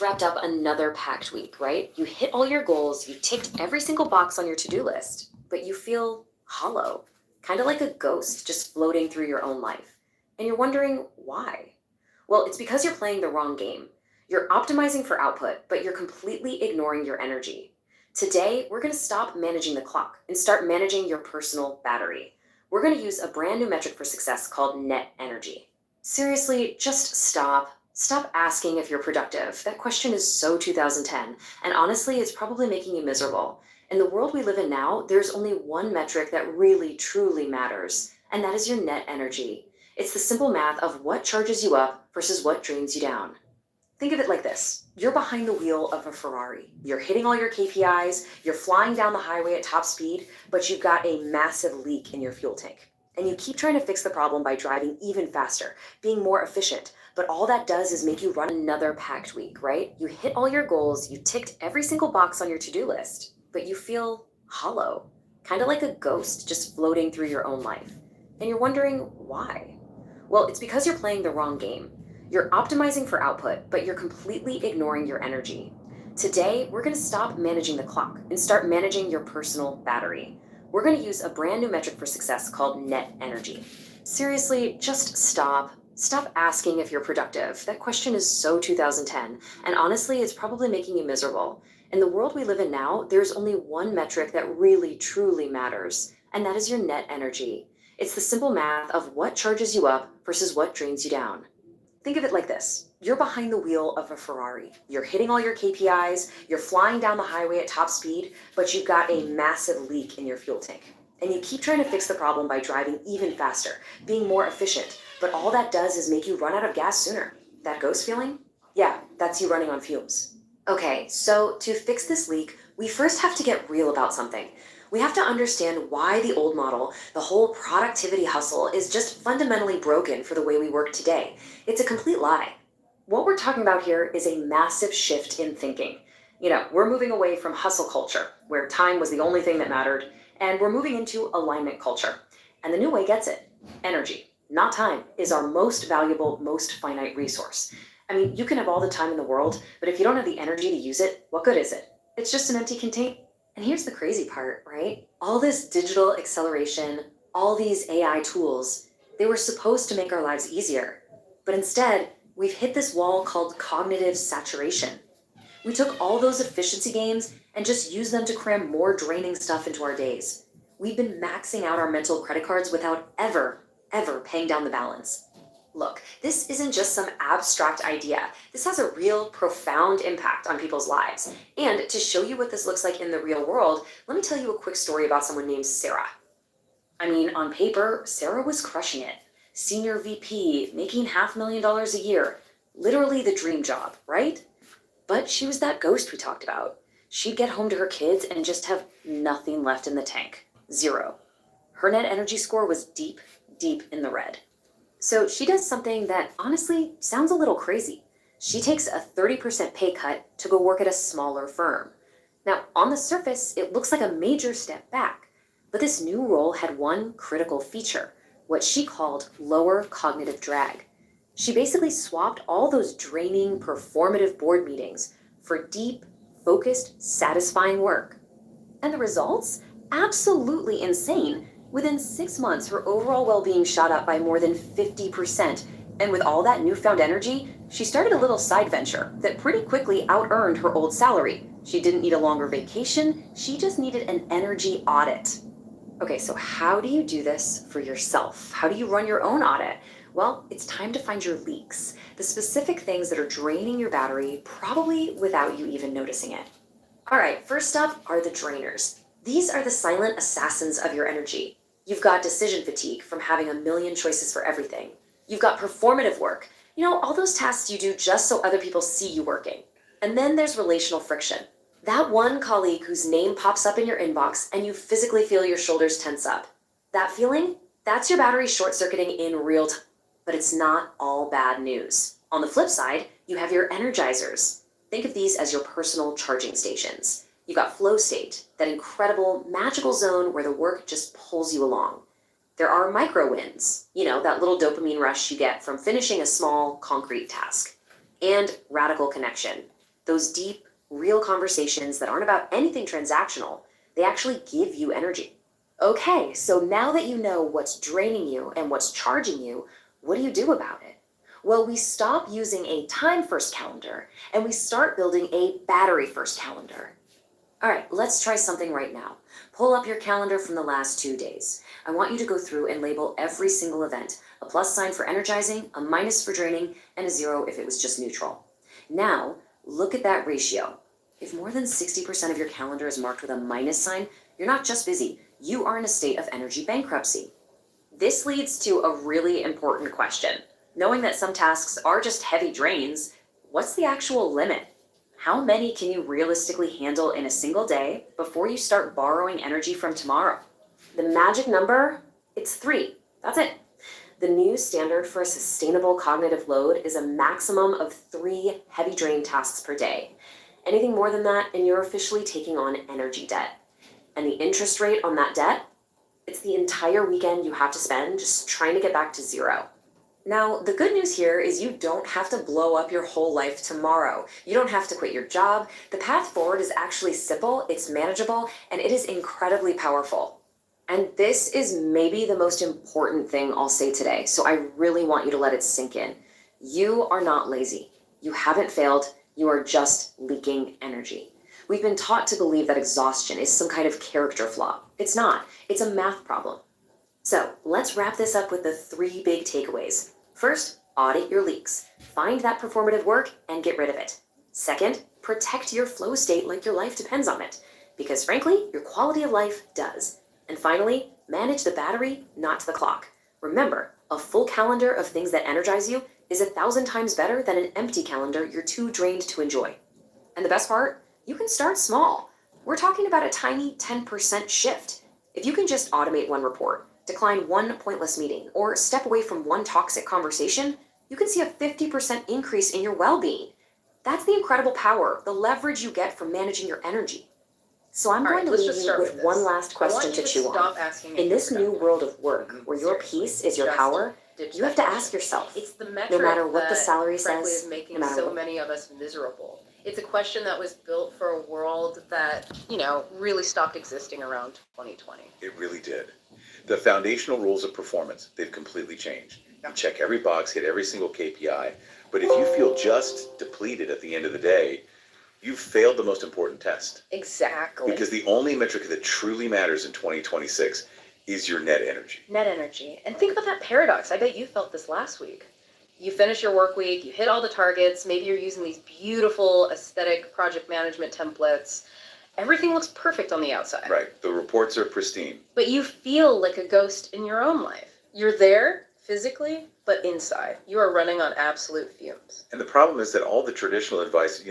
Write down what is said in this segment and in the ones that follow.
Wrapped up another packed week, right? You hit all your goals, you ticked every single box on your to do list, but you feel hollow, kind of like a ghost just floating through your own life. And you're wondering why. Well, it's because you're playing the wrong game. You're optimizing for output, but you're completely ignoring your energy. Today, we're going to stop managing the clock and start managing your personal battery. We're going to use a brand new metric for success called net energy. Seriously, just stop. Stop asking if you're productive. That question is so 2010, and honestly, it's probably making you miserable. In the world we live in now, there's only one metric that really, truly matters, and that is your net energy. It's the simple math of what charges you up versus what drains you down. Think of it like this. You're behind the wheel of a Ferrari. You're hitting all your KPIs, you're flying down the highway at top speed, but you've got a massive leak in your fuel tank. And you keep trying to fix the problem by driving even faster, being more efficient. But all that does is make you run another packed week, right? You hit all your goals, you ticked every single box on your to do list, but you feel hollow, kind of like a ghost just floating through your own life. And you're wondering why. Well, it's because you're playing the wrong game. You're optimizing for output, but you're completely ignoring your energy. Today, we're going to stop managing the clock and start managing your personal battery. We're going to use a brand new metric for success called net energy. Seriously, just stop. Stop asking if you're productive. That question is so 2010, and honestly, it's probably making you miserable. In the world we live in now, there's only one metric that really, truly matters, and that is your net energy. It's the simple math of what charges you up versus what drains you down. Think of it like this. You're behind the wheel of a Ferrari. You're hitting all your KPIs, you're flying down the highway at top speed, but you've got a massive leak in your fuel tank. And you keep trying to fix the problem by driving even faster, being more efficient, but all that does is make you run out of gas sooner. That ghost feeling? Yeah, that's you running on fumes. Okay, so to fix this leak, we first have to get real about something. We have to understand why the old model, the whole productivity hustle, is just fundamentally broken for the way we work today. It's a complete lie. What we're talking about here is a massive shift in thinking. We're moving away from hustle culture, where time was the only thing that mattered, and we're moving into alignment culture. And the new way gets it. Energy, not time, is our most valuable, most finite resource. I mean, you can have all the time in the world, but if you don't have the energy to use it, what good is it? It's just an empty container. And here's the crazy part, right? All this digital acceleration, all these AI tools, they were supposed to make our lives easier. But instead, we've hit this wall called cognitive saturation. We took all those efficiency gains and just used them to cram more draining stuff into our days. We've been maxing out our mental credit cards without ever paying down the balance. Look, this isn't just some abstract idea. This has a real, profound impact on people's lives. And to show you what this looks like in the real world, let me tell you a quick story about someone named Sarah. I mean, on paper, Sarah was crushing it. Senior VP, making $500,000 a year. Literally the dream job, right? But she was that ghost we talked about. She'd get home to her kids and just have nothing left in the tank. Zero. Her net energy score was deep in the red. So she does something that honestly sounds a little crazy. She takes a 30% pay cut to go work at a smaller firm. Now, on the surface, it looks like a major step back, but this new role had one critical feature, what she called lower cognitive drag. She basically swapped all those draining, performative board meetings for deep, focused, satisfying work. And the results? Absolutely insane. Within 6 months, her overall well-being shot up by more than 50%. And with all that newfound energy, she started a little side venture that pretty quickly out-earned her old salary. She didn't need a longer vacation, she just needed an energy audit. Okay, so how do you do this for yourself? How do you run your own audit? Well, it's time to find your leaks, the specific things that are draining your battery, probably without you even noticing it. All right, first up are the drainers. These are the silent assassins of your energy. You've got decision fatigue from having a million choices for everything. You've got performative work. All those tasks you do just so other people see you working. And then there's relational friction. That one colleague whose name pops up in your inbox and you physically feel your shoulders tense up. That feeling? That's your battery short-circuiting in real time. But it's not all bad news. On the flip side, you have your energizers. Think of these as your personal charging stations. You've got flow state, that incredible, magical zone where the work just pulls you along. There are micro wins, that little dopamine rush you get from finishing a small, concrete task. And radical connection. Those deep, real conversations that aren't about anything transactional, they actually give you energy. Okay, so now that you know what's draining you and what's charging you, what do you do about it? Well, we stop using a time-first calendar and we start building a battery-first calendar. All right, let's try something right now. Pull up your calendar from the last 2 days. I want you to go through and label every single event, a plus sign for energizing, a minus for draining, and a 0 if it was just neutral. Now, look at that ratio. If more than 60% of your calendar is marked with a minus sign, you're not just busy, you are in a state of energy bankruptcy. This leads to a really important question. Knowing that some tasks are just heavy drains, what's the actual limit? How many can you realistically handle in a single day before you start borrowing energy from tomorrow? The magic number? It's 3. That's it. The new standard for a sustainable cognitive load is a maximum of 3 heavy drain tasks per day. Anything more than that, and you're officially taking on energy debt. And the interest rate on that debt? It's the entire weekend you have to spend just trying to get back to 0. Now, the good news here is you don't have to blow up your whole life tomorrow. You don't have to quit your job. The path forward is actually simple, it's manageable, and it is incredibly powerful. And this is maybe the most important thing I'll say today, so I really want you to let it sink in. You are not lazy. You haven't failed. You are just leaking energy. We've been taught to believe that exhaustion is some kind of character flaw. It's not. It's a math problem. So let's wrap this up with the 3 big takeaways. First, audit your leaks. Find that performative work and get rid of it. Second, protect your flow state like your life depends on it, because frankly, your quality of life does. And finally, manage the battery, not the clock. Remember, a full calendar of things that energize you is 1,000 times better than an empty calendar you're too drained to enjoy. And the best part? You can start small. We're talking about a tiny 10% shift. If you can just automate 1 report, decline 1 pointless meeting, or step away from 1 toxic conversation, you can see a 50% increase in your well-being. That's the incredible power, the leverage you get from managing your energy. So I'm going to leave you with one last question to chew on. In this new world of work, where your peace is your power, you have to ask yourself, no matter what the salary says, is making no matter so what. many of us miserable. It's a question that was built for a world that, really stopped existing around 2020. It really did. The foundational rules of performance, they've completely changed. You check every box, hit every single KPI, but if you feel just depleted at the end of the day, you've failed the most important test. Exactly. Because the only metric that truly matters in 2026 is your net energy. Net energy. And think about that paradox. I bet you felt this last week. You finish your work week, you hit all the targets, maybe you're using these beautiful aesthetic project management templates. Everything looks perfect on the outside. Right. The reports are pristine. But you feel like a ghost in your own life. You're there physically, but inside. You are running on absolute fumes. And the problem is that all the traditional advice,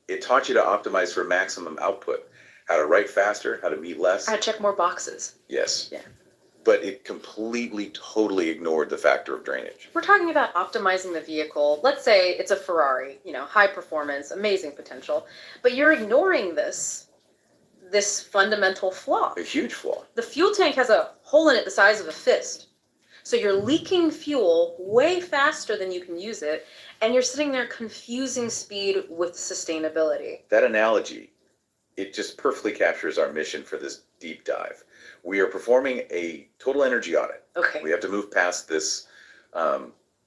it taught you to optimize for maximum output, how to write faster, how to meet less. How to check more boxes. Yes. Yeah. But it completely, totally ignored the factor of drainage. We're talking about optimizing the vehicle. Let's say it's a Ferrari, high performance, amazing potential, but you're ignoring this fundamental flaw. A huge flaw. The fuel tank has a hole in it the size of a fist. So you're leaking fuel way faster than you can use it, and you're sitting there confusing speed with sustainability. That analogy, it just perfectly captures our mission for this deep dive. We are performing a total energy audit. Okay. We have to move past this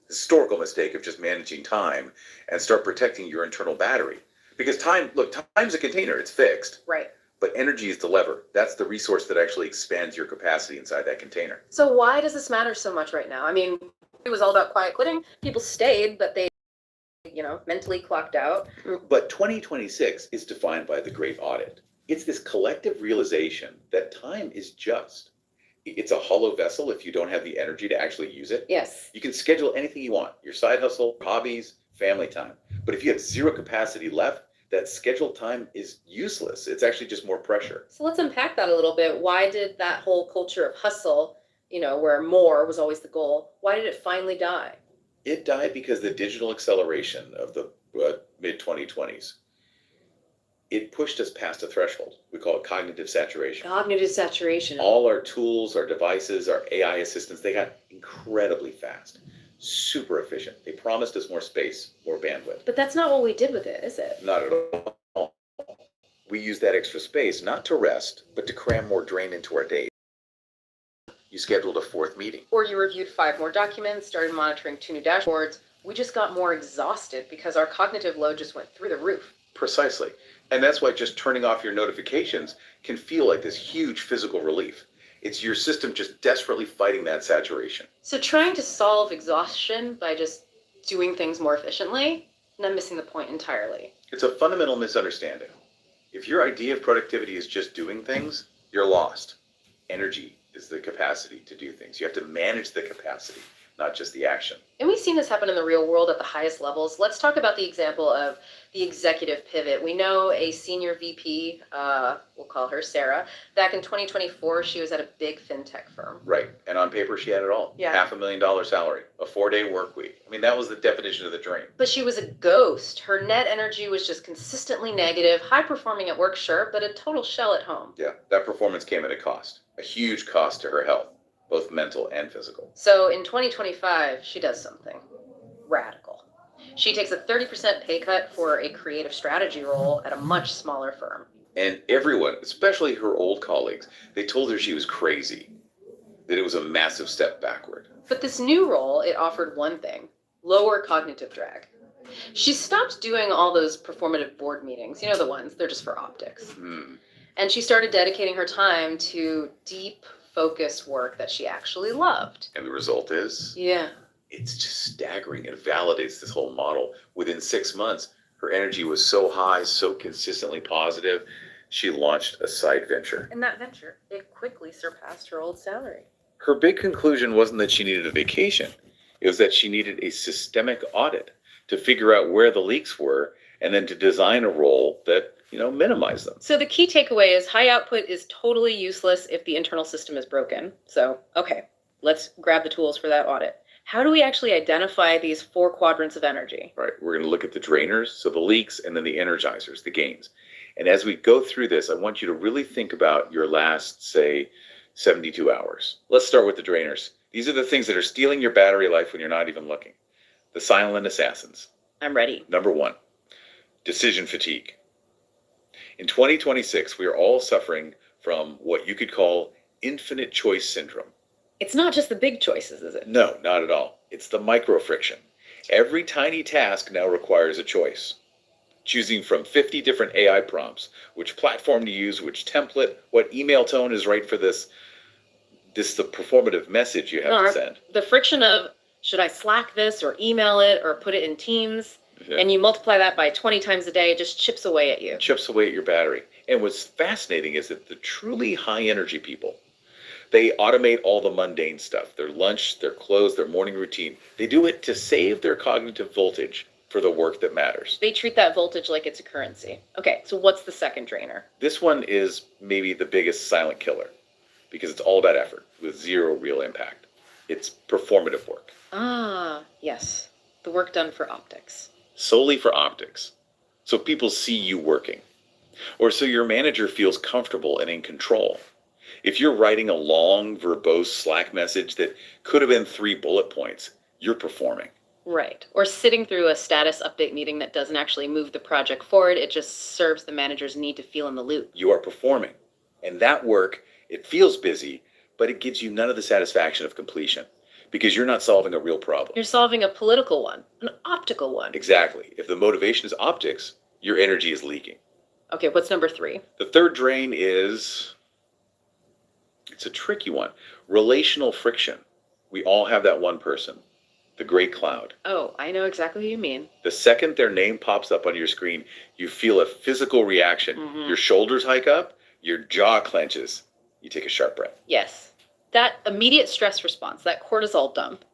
historical mistake of just managing time and start protecting your internal battery. Because time's a container, it's fixed. Right. But energy is the lever. That's the resource that actually expands your capacity inside that container. So why does this matter so much right now? I mean, it was all about quiet quitting. People stayed, but they, mentally clocked out. But 2026 is defined by the Great Audit. It's this collective realization that time is just. It's a hollow vessel if you don't have the energy to actually use it. Yes. You can schedule anything you want, your side hustle, hobbies, family time. But if you have 0 capacity left, that scheduled time is useless. It's actually just more pressure. So let's unpack that a little bit. Why did that whole culture of hustle, where more was always the goal, why did it finally die? It died because the digital acceleration of the mid-2020s, it pushed us past a threshold. We call it cognitive saturation. Cognitive saturation. All our tools, our devices, our AI assistants, they got incredibly fast. super efficient. They promised us more space, more bandwidth. But that's not what we did with it, is it? Not at all. We use that extra space not to rest, but to cram more drain into our days. You scheduled a fourth meeting. Or you reviewed 5 more documents, started monitoring 2 new dashboards. We just got more exhausted because our cognitive load just went through the roof. Precisely. And that's why just turning off your notifications can feel like this huge physical relief. It's your system just desperately fighting that saturation. So trying to solve exhaustion by just doing things more efficiently, and I'm missing the point entirely. It's a fundamental misunderstanding. If your idea of productivity is just doing things, you're lost. Energy is the capacity to do things. You have to manage the capacity, not just the action. And we've seen this happen in the real world at the highest levels. Let's talk about the example of the executive pivot. We know a senior VP, we'll call her Sarah. Back in 2024, she was at a big fintech firm. Right. And on paper, she had it all. Yeah. $500,000 salary, a 4-day work week. I mean, that was the definition of the dream. But she was a ghost. Her net energy was just consistently negative, high performing at work, sure, but a total shell at home. Yeah. That performance came at a cost, a huge cost to her health, both mental and physical. So in 2025, she does something radical. She takes a 30% pay cut for a creative strategy role at a much smaller firm. And everyone, especially her old colleagues, they told her she was crazy, that it was a massive step backward. But this new role, it offered one thing: lower cognitive drag. She stopped doing all those performative board meetings, you know, the ones, they're just for optics. And she started dedicating her time to deep, focused work that she actually loved. And the result is? Yeah. It's just staggering. It validates this whole model. Within 6 months, her energy was so high, so consistently positive, she launched a side venture. And that venture, it quickly surpassed her old salary. Her big conclusion wasn't that she needed a vacation. It was that she needed a systemic audit to figure out where the leaks were and then to design a role that, minimize them. So the key takeaway is high output is totally useless if the internal system is broken. So, okay, let's grab the tools for that audit. How do we actually identify these 4 quadrants of energy? Right. We're going to look at the drainers, so the leaks, and then the energizers, the gains. And as we go through this, I want you to really think about your last, say, 72 hours. Let's start with the drainers. These are the things that are stealing your battery life when you're not even looking. The silent assassins. I'm ready. Number 1, decision fatigue. In 2026, we are all suffering from what you could call infinite choice syndrome. It's not just the big choices, is it? No, not at all. It's the micro friction. Every tiny task now requires a choice. Choosing from 50 different AI prompts, which platform to use, which template, what email tone is right for this the performative message you have to send. The friction of, should I Slack this or email it or put it in Teams? Yeah. And you multiply that by 20 times a day, it just chips away at you. Chips away at your battery. And what's fascinating is that the truly high energy people, they automate all the mundane stuff, their lunch, their clothes, their morning routine. They do it to save their cognitive voltage for the work that matters. They treat that voltage like it's a currency. Okay, so what's the second drainer? This one is maybe the biggest silent killer because it's all about effort with zero real impact. It's performative work. Ah, yes. The work done for optics. Solely for optics. So people see you working. Or so your manager feels comfortable and in control. If you're writing a long, verbose Slack message that could have been 3 bullet points, you're performing. Right. Or sitting through a status update meeting that doesn't actually move the project forward. It just serves the manager's need to feel in the loop. You are performing. And that work, it feels busy, but it gives you none of the satisfaction of completion because you're not solving a real problem. You're solving a political one, an optical one. Exactly. If the motivation is optics, your energy is leaking. Okay, what's number 3? The third drain is, it's a tricky one, relational friction. We all have that one person, the gray cloud. Oh, I know exactly who you mean. The second their name pops up on your screen, you feel a physical reaction. Mm-hmm. Your shoulders hike up, your jaw clenches, you take a sharp breath. Yes. That immediate stress response, that cortisol dump,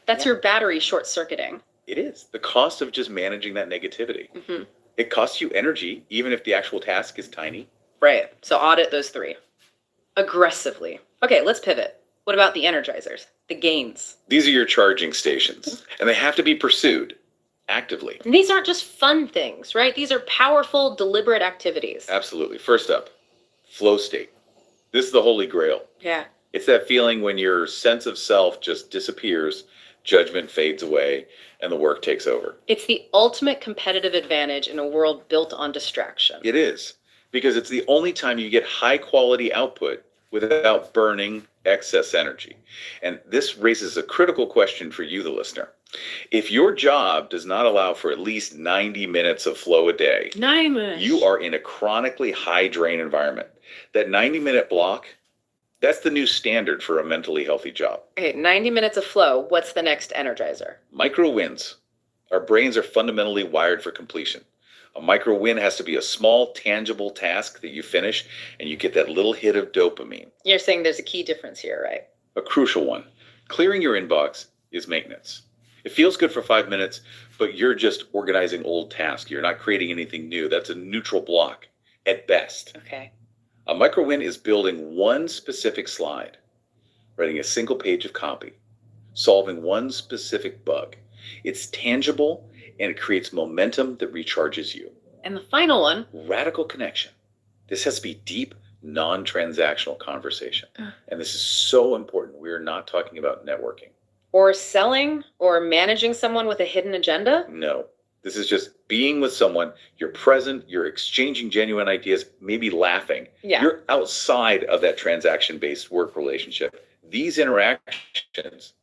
that's your battery short-circuiting. It is. The cost of just managing that negativity. Mm-hmm. It costs you energy, even if the actual task is tiny. Right. So audit those 3. Aggressively. Okay, let's pivot. What about the energizers? The gains? These are your charging stations, and they have to be pursued actively. And these aren't just fun things, right? These are powerful, deliberate activities. Absolutely. First up, flow state. This is the holy grail. Yeah. It's that feeling when your sense of self just disappears, judgment fades away, and the work takes over. It's the ultimate competitive advantage in a world built on distraction. It is, because it's the only time you get high quality output without burning excess energy. And this raises a critical question for you, the listener. If your job does not allow for at least 90 minutes of flow a day, you are in a chronically high drain environment. That 90-minute block, that's the new standard for a mentally healthy job. Okay, 90 minutes of flow. What's the next energizer? Micro wins. Our brains are fundamentally wired for completion. A micro win has to be a small, tangible task that you finish and you get that little hit of dopamine. You're saying there's a key difference here, right? A crucial one. Clearing your inbox is maintenance. It feels good for 5 minutes, but you're just organizing old tasks. You're not creating anything new. That's a neutral block at best. Okay. A micro win is building one specific slide, writing a single page of copy, solving one specific bug. It's tangible and it creates momentum that recharges you. And the final one? Radical connection. This has to be deep, non-transactional conversation. And this is so important. We're not talking about networking. Or selling or managing someone with a hidden agenda? No. This is just being with someone. You're present. You're exchanging genuine ideas, maybe laughing. Yeah. You're outside of that transaction-based work relationship. These interactions,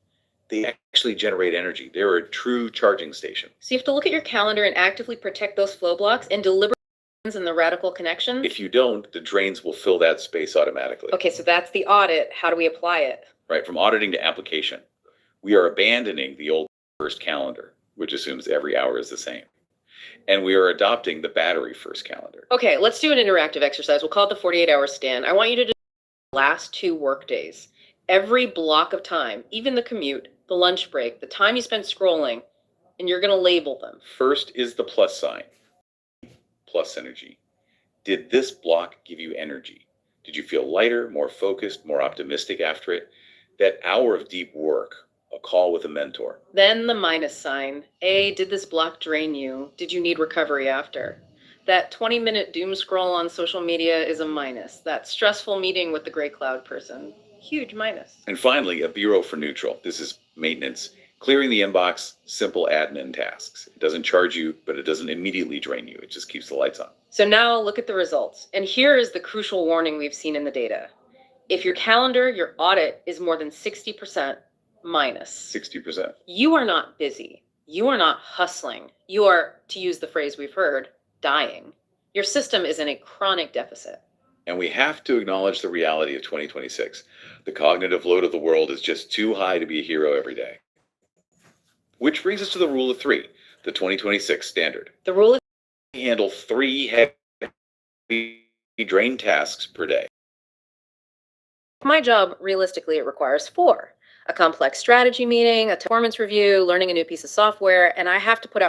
they actually generate energy. They're a true charging station. So you have to look at your calendar and actively protect those flow blocks and deliver in the radical connections? If you don't, the drains will fill that space automatically. Okay, so that's the audit. How do we apply it? Right, from auditing to application. We are abandoning the old first calendar, which assumes every hour is the same. And we are adopting the battery first calendar. Okay, let's do an interactive exercise. We'll call it the 48-hour stand. I want you to do the last 2 work days. Every block of time, even the commute, the lunch break, the time you spent scrolling, and you're going to label them. First is the plus sign. Plus energy. Did this block give you energy? Did you feel lighter, more focused, more optimistic after it? That hour of deep work, a call with a mentor. Then the minus sign. A, did this block drain you? Did you need recovery after? That 20-minute doom scroll on social media is a minus. That stressful meeting with the gray cloud person, huge minus. And finally, a bureau for neutral. This is maintenance. Clearing the inbox, simple admin tasks. It doesn't charge you, but it doesn't immediately drain you. It just keeps the lights on. So now look at the results. And here is the crucial warning we've seen in the data. If your calendar, your audit is more than 60% minus. 60%. You are not busy. You are not hustling. You are, to use the phrase we've heard, dying. Your system is in a chronic deficit. And we have to acknowledge the reality of 2026. The cognitive load of the world is just too high to be a hero every day. Which brings us to the rule of 3, the 2026 standard. The rule is Handle 3 heavy drain tasks per day. my job, realistically, it requires 4. A complex strategy meeting, a performance review, learning a new piece of software, and I have to put out